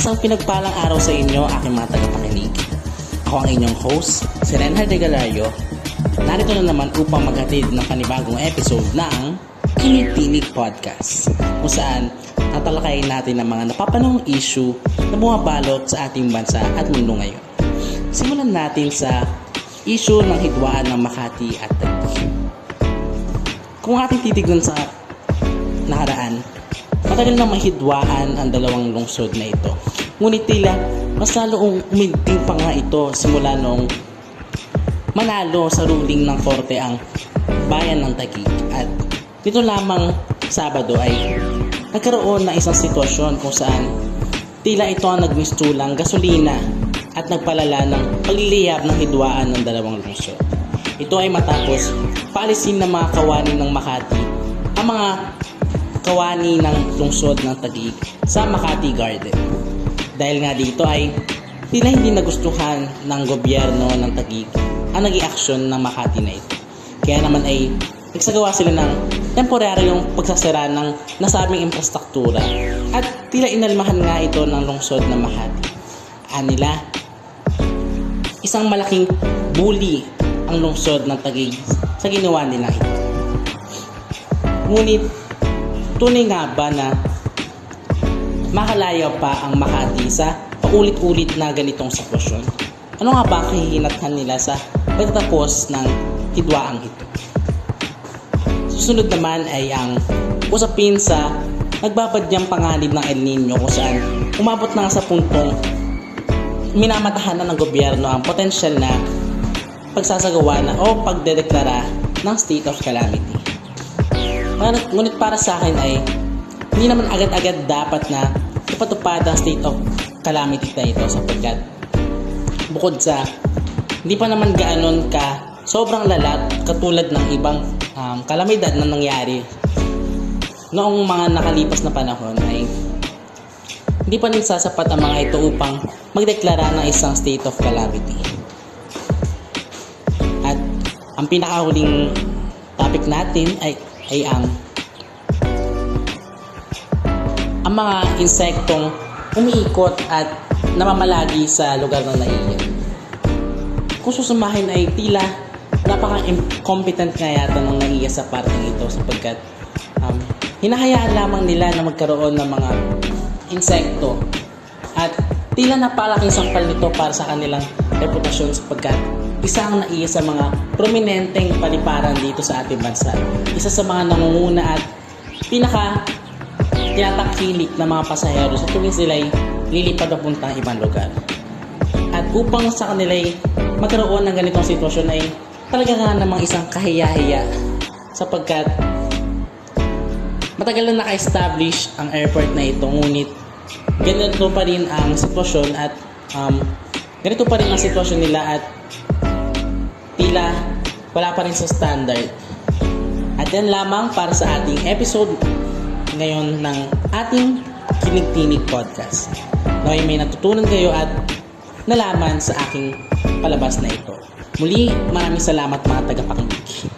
Isang pinagpalang araw sa inyo, aking mga tagapakinig. Ako ang inyong host, si Renhard de Galario. Narito na naman upang maghatid ng panibagong episode ng Kinig-Tinig Podcast, kung saan tatalakayin natin ang mga napapanahong issue na bumabalot sa ating bansa at mundo ngayon. Simulan natin sa issue ng hidwaan ng Makati at Taguig. Kung ating titignan sa nakaraan, matagal nang mahidwaan ang dalawang lungsod na ito. Ngunit tila mas lalong uminting pa nga ito simula nung manalo sa ruling ng korte ang bayan ng Taguig. At dito lamang Sabado ay nagkaroon ng isang sitwasyon kung saan tila ito ang nagmistulang gasolina at nagpalala ng pagliliyab ng hidwaan ng dalawang lungsod. Ito ay matapos paalisin ng mga kawani ng Makati ang mga kawani ng lungsod ng Taguig sa Makati Garden. Dahil nga dito ay tila hindi nagustuhan ng gobyerno ng Taguig ang naging aksyon ng Makati na ito. Kaya naman ay nagsagawa sila ng temporaryong pagsasara ng nasabing infrastruktura at tila inalmahan nga ito ng lungsod ng Makati. Anila, isang malaking bully ang lungsod ng Taguig sa ginawa nila ito. Ngunit tunay nga ba na makalayo pa ang Makati sa paulit-ulit na ganitong sitwasyon? Ano nga ba ang kahihinathan nila sa pagtatapos ng hidwaang ito? Susunod naman ay ang usapin sa nagbabadyang panganib ng El Nino, kung saan umabot na sa puntong minamatahan na ng gobyerno ang potensyal na pagsasagawa na o pagdedeklara ng state of calamity. Ngunit para sa akin ay hindi naman agad-agad dapat na ipatupad ang state of calamity na ito, sapagkat bukod sa hindi pa naman gaanon ka sobrang lalat katulad ng ibang kalamidad na nangyari noong mga nakalipas na panahon, ay hindi pa rin sasapat ang mga ito upang magdeklara ng isang state of calamity. At ang pinakahuling topic natin ay ang mga insektong umiikot at namamalagi sa lugar ng NAIA. Kung susumahin ay tila napaka-incompetent nga yata ng NAIA sa parteng ito, sapagkat hinahayaan lamang nila na magkaroon ng mga insekto at tila napalaking sampal nito para sa kanilang reputasyon, sapagkat isa ang NAIA sa mga prominenteng paliparan dito sa ating bansa. Isa sa mga nangunguna at pinaka tinatakilik ng mga pasahero sa tuwing sila'y lilipad papuntang ibang lugar. At upang sa kanila'y magkaroon ng ganitong sitwasyon ay talaga nga namang isang kahiya-hiya, sapagkat matagal na naka-establish ang airport na ito, ngunit ganito pa rin ang sitwasyon at ganito pa rin ang sitwasyon nila at tila wala pa rin sa standard. At yan lamang para sa ating episode ngayon ng ating Kinig-Tinig Podcast. Naway may natutunan kayo at nalaman sa aking palabas na ito. Muli, maraming salamat mga tagapakinig.